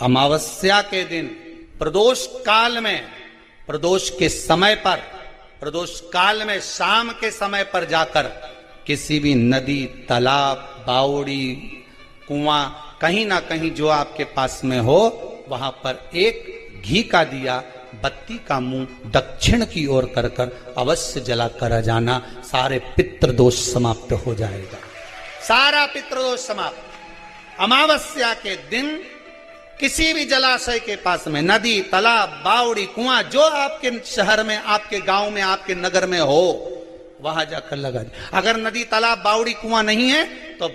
अमावस्या के दिन प्रदोष काल में, प्रदोष के समय पर, प्रदोष काल में शाम के समय पर जाकर किसी भी नदी, तालाब, बावड़ी, कुआं, कहीं ना कहीं जो आपके पास में हो, वहां पर एक घी का दिया, बत्ती का मुंह दक्षिण की ओर कर कर अवश्य जला कर जाना। सारे पितृदोष समाप्त हो जाएगा, सारा पितृदोष समाप्त। अमावस्या के दिन किसी भी जलाशय के पास में, नदी, तालाब, बावड़ी, कुआं, जो आपके शहर में, आपके गांव में, आपके नगर में हो, वहां जाकर लगा दे। अगर नदी, तालाब, बावड़ी, कुआं नहीं है तो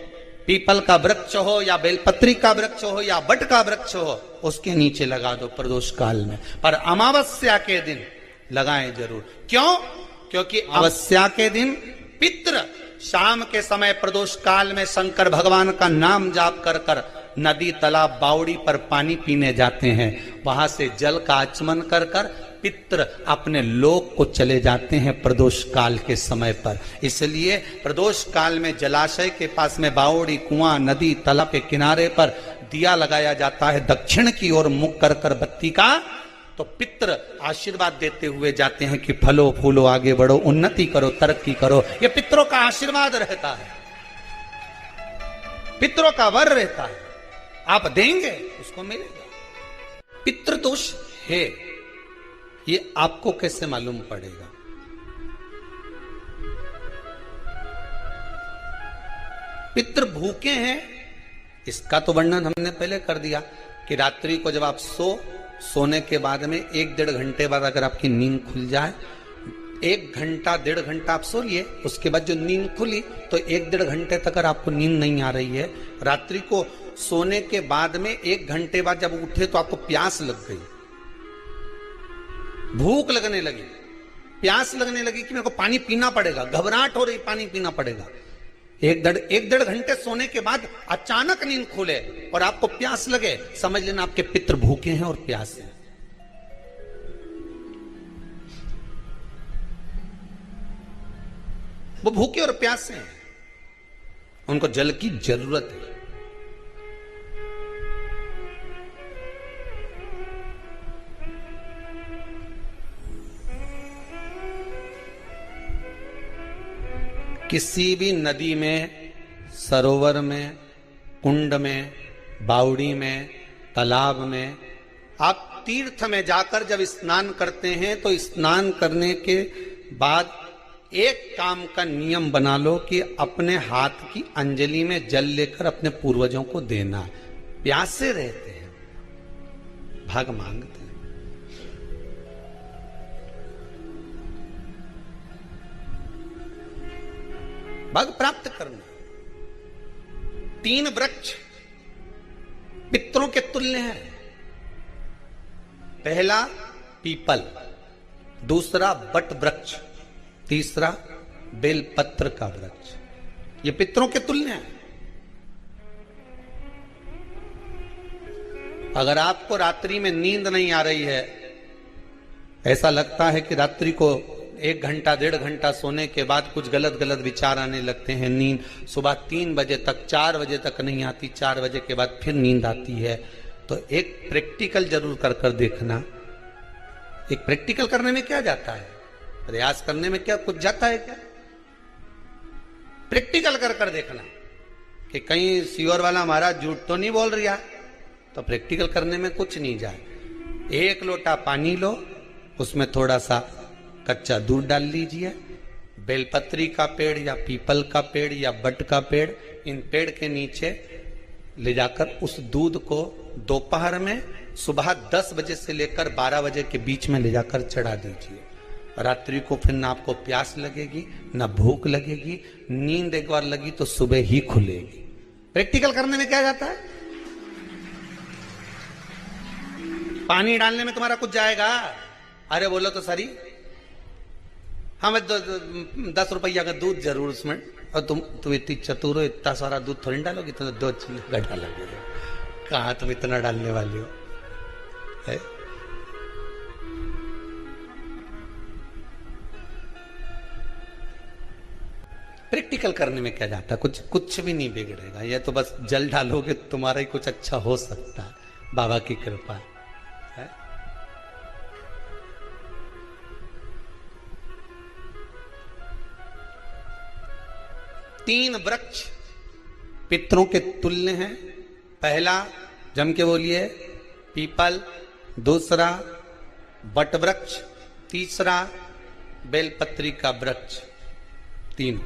पीपल का वृक्ष हो या बेलपत्री का वृक्ष हो या बट का वृक्ष हो, उसके नीचे लगा दो प्रदोष काल में। पर अमावस्या के दिन लगाएं जरूर। क्यों? क्योंकि अमावस्या के दिन पितृ शाम के समय प्रदोष काल में शंकर भगवान का नाम जाप कर कर नदी, तालाब, बावड़ी पर पानी पीने जाते हैं। वहां से जल का आचमन कर कर पितृ अपने लोक को चले जाते हैं प्रदोष काल के समय पर। इसलिए प्रदोष काल में जलाशय के पास में, बावड़ी, कुआं, नदी, तालाब के किनारे पर दिया लगाया जाता है दक्षिण की ओर मुख कर कर बत्ती का। तो पितृ आशीर्वाद देते हुए जाते हैं कि फलो फूलो, आगे बढ़ो, उन्नति करो, तरक्की करो। ये पितरों का आशीर्वाद रहता है, पितरों का वर रहता है। आप देंगे उसको मिलेगा। पितृदोष है, ये आपको कैसे मालूम पड़ेगा? पितृ भूखे हैं, इसका तो वर्णन हमने पहले कर दिया कि रात्रि को जब आप सोने के बाद में 1-1.5 घंटे बाद अगर आपकी नींद खुल जाए, 1 घंटा 1.5 घंटा आप सो लिए, उसके बाद जो नींद खुली तो 1-1.5 घंटे तक अगर आपको नींद नहीं आ रही है, रात्रि को सोने के बाद में 1 घंटे बाद जब उठे तो आपको प्यास लग गई, भूख लगने लगी, प्यास लगने लगी कि मेरे को पानी पीना पड़ेगा, घबराहट हो रही, पानी पीना पड़ेगा। 1-1.5 घंटे सोने के बाद अचानक नींद खुले और आपको प्यास लगे, समझ लेना आपके पितृ भूखे हैं और प्यास है। वो भूखे और प्यासे हैं, उनको जल की जरूरत है। किसी भी नदी में, सरोवर में, कुंड में, बावड़ी में, तालाब में, आप तीर्थ में जाकर जब स्नान करते हैं तो स्नान करने के बाद एक काम का नियम बना लो कि अपने हाथ की अंजलि में जल लेकर अपने पूर्वजों को देना। प्यासे रहते हैं, भाग मांगते हैं। भाग प्राप्त करना। 3 वृक्ष पितरों के तुल्य हैं। पहला पीपल, दूसरा बट वृक्ष, तीसरा बेलपत्र का वृक्ष। ये पितरों के तुल्य हैं। अगर आपको रात्रि में नींद नहीं आ रही है, ऐसा लगता है कि रात्रि को 1 घंटा 1.5 घंटा सोने के बाद कुछ गलत गलत विचार आने लगते हैं, नींद सुबह 3 बजे तक, 4 बजे तक नहीं आती, 4 बजे के बाद फिर नींद आती है, तो एक प्रैक्टिकल जरूर कर कर देखना। एक प्रैक्टिकल करने में क्या जाता है? प्रयास करने में क्या कुछ जाता है क्या? प्रैक्टिकल कर कर देखना कि कहीं सीवर वाला महाराज झूठ तो नहीं बोल रहा, तो प्रैक्टिकल करने में कुछ नहीं जाए। 1 लोटा पानी लो, उसमें थोड़ा सा कच्चा दूध डाल लीजिए, बेलपत्री का पेड़ या पीपल का पेड़ या बट का पेड़, इन पेड़ के नीचे ले जाकर उस दूध को दोपहर में सुबह 10 बजे से लेकर 12 बजे के बीच में ले जाकर चढ़ा दीजिए। रात्रि को फिर ना आपको प्यास लगेगी, ना भूख लगेगी, नींद एक बार लगी तो सुबह ही खुलेगी। प्रैक्टिकल करने में क्या जाता है? पानी डालने में तुम्हारा कुछ जाएगा? अरे बोलो तो सरी, हमें 10 रुपया का दूध जरूर उसमें, और तुम इतनी चतुर हो, इतना सारा दूध थोड़ी डालोगी, तो 2 चिल्ला डालोगे। कहाँ तुम इतना डालने वाली हो है? प्रैक्टिकल करने में क्या जाता है? कुछ भी नहीं बिगड़ेगा। ये तो बस जल डालोगे तुम्हारा ही कुछ अच्छा हो सकता है, बाबा की कृपा है। तीन वृक्ष पितरों के तुल्य हैं। पहला जम के बोलिए पीपल, दूसरा वट वृक्ष, तीसरा बेलपत्री का वृक्ष। तीन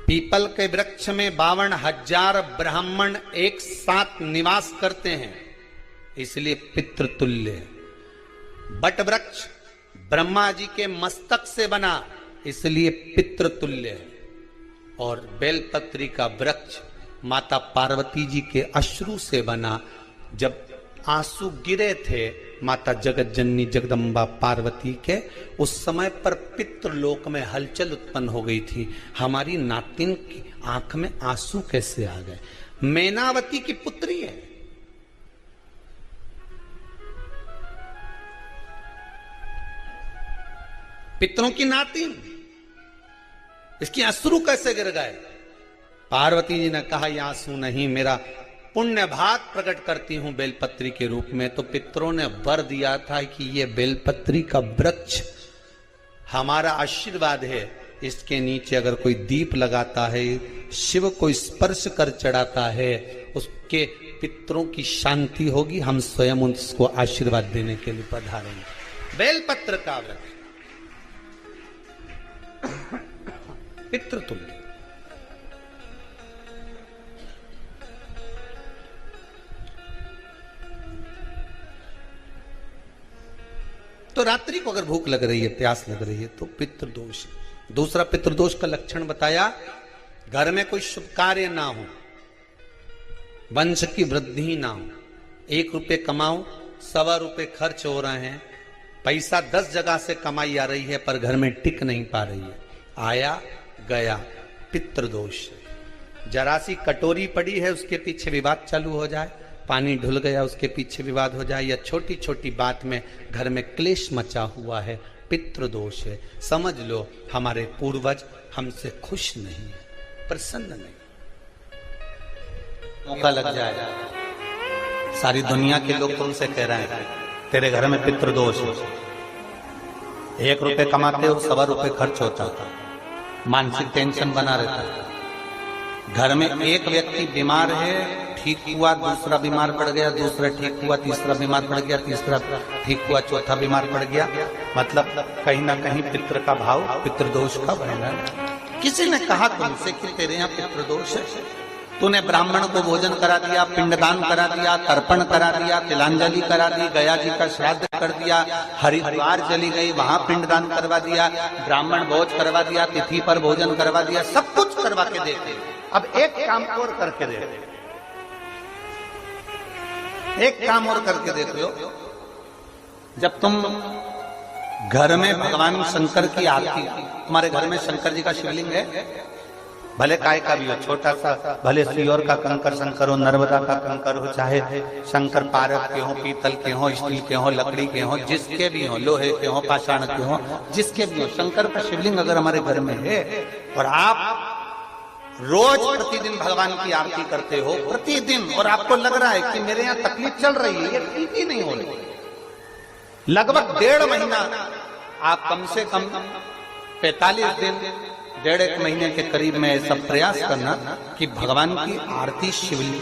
पीपल के वृक्ष में 52,000 ब्राह्मण एक साथ निवास करते हैं, इसलिए पितृतुल्य है। वट वृक्ष ब्रह्मा जी के मस्तक से बना, इसलिए पितृतुल्य है। और बेलपत्री का वृक्ष माता पार्वती जी के अश्रु से बना। जब आंसू गिरे थे माता जगत जननी जगदम्बा पार्वती के, उस समय पर पितृलोक में हलचल उत्पन्न हो गई थी। हमारी नातिन की आंख में आंसू कैसे आ गए? मैनावती की पुत्री है। पितरों की नातिन, इसकी अश्रु कैसे गिर गए? पार्वती जी ने कहा ये आंसू नहीं, मेरा पुण्य भाग प्रकट करती हूं बेलपत्री के रूप में। तो पितरों ने वर दिया था कि ये बेलपत्री का वृक्ष हमारा आशीर्वाद है, इसके नीचे अगर कोई दीप लगाता है, शिव को स्पर्श कर चढ़ाता है, उसके पितरों की शांति होगी। हम स्वयं उसको आशीर्वाद देने के लिए पधारेंगे। बेलपत्र का वृक्ष पितृतुल्य। तो रात्रि को अगर भूख लग रही है, प्यास लग रही है, तो पितृदोष। दूसरा पितृदोष का लक्षण बताया, घर में कोई शुभ कार्य ना हो, वंश की वृद्धि ना हो। 1 रुपये कमाओ, 1.25 रुपये खर्च हो रहे हैं, पैसा 10 जगह से कमाई आ रही है पर घर में टिक नहीं पा रही है, आया गया, पितृदोष। जरा सी कटोरी पड़ी है, उसके पीछे विवाद चालू हो जाए, पानी ढुल गया, उसके पीछे विवाद हो जाए, या छोटी छोटी बात में घर में क्लेश मचा हुआ है, पितृदोष है। समझ लो हमारे पूर्वज हमसे खुश नहीं है, प्रसन्न नहीं। मौका लग जाए, सारी दुनिया के लोग तुमसे कह रहे हैं तेरे घर में पितृदोष है। 1 रुपये कमाते हो, 1.25 रुपये खर्च होता था, मानसिक टेंशन बना रहता है। घर में एक व्यक्ति बीमार है, ठीक हुआ, दूसरा बीमार पड़ गया, दूसरा ठीक हुआ, तीसरा बीमार पड़ गया, तीसरा ठीक हुआ, चौथा बीमार पड़ गया। मतलब कहीं ना कहीं पितृ का भाव, पितृदोष का बन रहा है। किसी ने कहा तुमसे कि तेरे यहाँ पितृदोष है, तूने ब्राह्मण को भोजन करा दिया, पिंडदान करा दिया, तर्पण करा दिया, तिलांजलि करा दी, गया जी का श्राद्ध कर दिया, हरिद्वार चली गई, वहां पिंडदान करवा दिया, ब्राह्मण भोज करवा दिया, तिथि पर भोजन करवा दिया, सब कुछ करवा के देते। अब एक काम और करके दे, एक काम और करके देख लो। जब तुम घर में भगवान शंकर की आरती, तुम्हारे घर में शंकर जी का शिवलिंग है, भले काय का भी हो, छोटा सा, भले सियोर का कंकर शंकर हो, नर्मदा का कंकर हो, चाहे शंकर पारक के हो, पीतल के हो, स्टील के हो, लकड़ी के हो, जिसके भी हो, लोहे के हो, पाषाण के हो, जिसके भी हो, शंकर का शिवलिंग अगर हमारे घर में है और आप रोज प्रतिदिन भगवान की आरती करते हो, प्रतिदिन, और आपको लग रहा है कि मेरे यहाँ तकलीफ चल रही है, ये ठीक ही नहीं हो रही, लगभग 1.5 महीना आप कम से कम 45 दिन, 1.5 महीने के करीब में ऐसा प्रयास करना कि भगवान की आरती,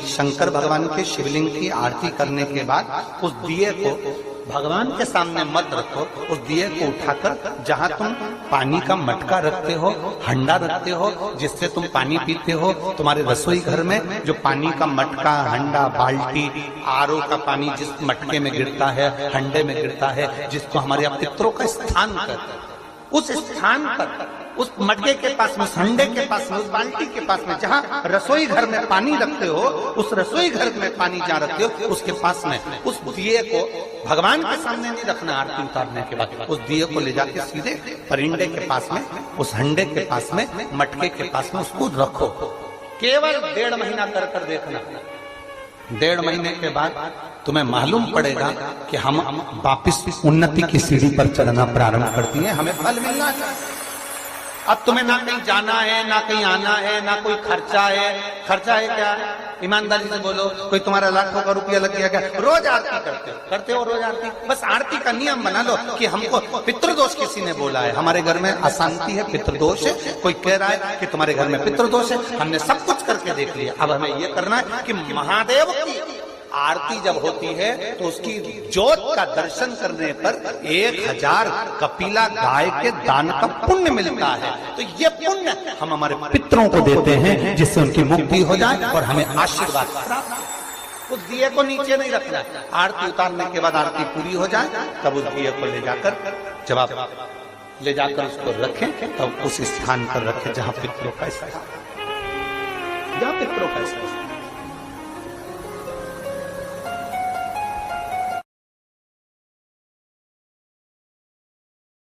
शंकर भगवान के शिवलिंग की आरती करने के बाद उस दिए को भगवान के सामने मत रखो, उस दिए को उठाकर जहां तुम पानी का मटका रखते हो, हंडा रखते हो, जिससे तुम पानी पीते हो, तुम्हारे रसोई घर में जो पानी का मटका, हंडा, बाल्टी, आरओ का पानी जिस मटके में गिरता है, हंडे में गिरता है, जिसको हमारे यहाँ पितरों का स्थान कहते हैं, उस स्थान पर, उस मटके के पास में, उस हंडे के पास में, उस बाल्टी के पास में, जहां रसोई घर में पानी रखते हो, उस रसोई घर में पानी जहां रखते हो, उसके पास में उस दिए को भगवान के सामने नहीं रखना। आरती उतारने के बाद उस दिए को ले जाके सीधे परिंडे के पास में, उस हंडे के पास में, मटके के पास में उसको रखो। केवल 1.5 महीना कर देखना। 1.5 महीने के बाद तुम्हें मालूम पड़ेगा कि हम वापिस उन्नति की सीढ़ी पर चढ़ना प्रारंभ करती हैं, हमें फल मिलना चाहिए। अब तुम्हें ना कहीं जाना है, ना कहीं आना है, ना कोई खर्चा है। खर्चा है क्या? ईमानदारी से बोलो, कोई तुम्हारा लाखों का रुपया लग गया क्या? रोज आरती करते हो रोज आरती। बस आरती का नियम बना लो कि हमको पितृदोष किसी ने बोला है, हमारे घर में अशांति है, पितृदोष है, कोई कह रहा है कि तुम्हारे घर में पितृदोष है। हमने सब कुछ करके देख लिया, अब हमें यह करना है कि महादेव की आरती जब होती है तो उसकी ज्योत का दर्शन करने पर 1000 कपिला गाय के दान का पुण्य मिलता है। तो ये पुण्य हम हमारे पितरों को देते हैं, जिससे उनकी मुक्ति हो जाए और हमें आशीर्वाद प्राप्त। उस दिए को नीचे नहीं रखना है, आरती उतारने के बाद आरती पूरी हो जाए तब उस दिए को ले जाकर, जब आप ले जाकर उसको रखें तब उस स्थान पर रखें जहां पितरों का स्थान, जहां पितरों का स्थान।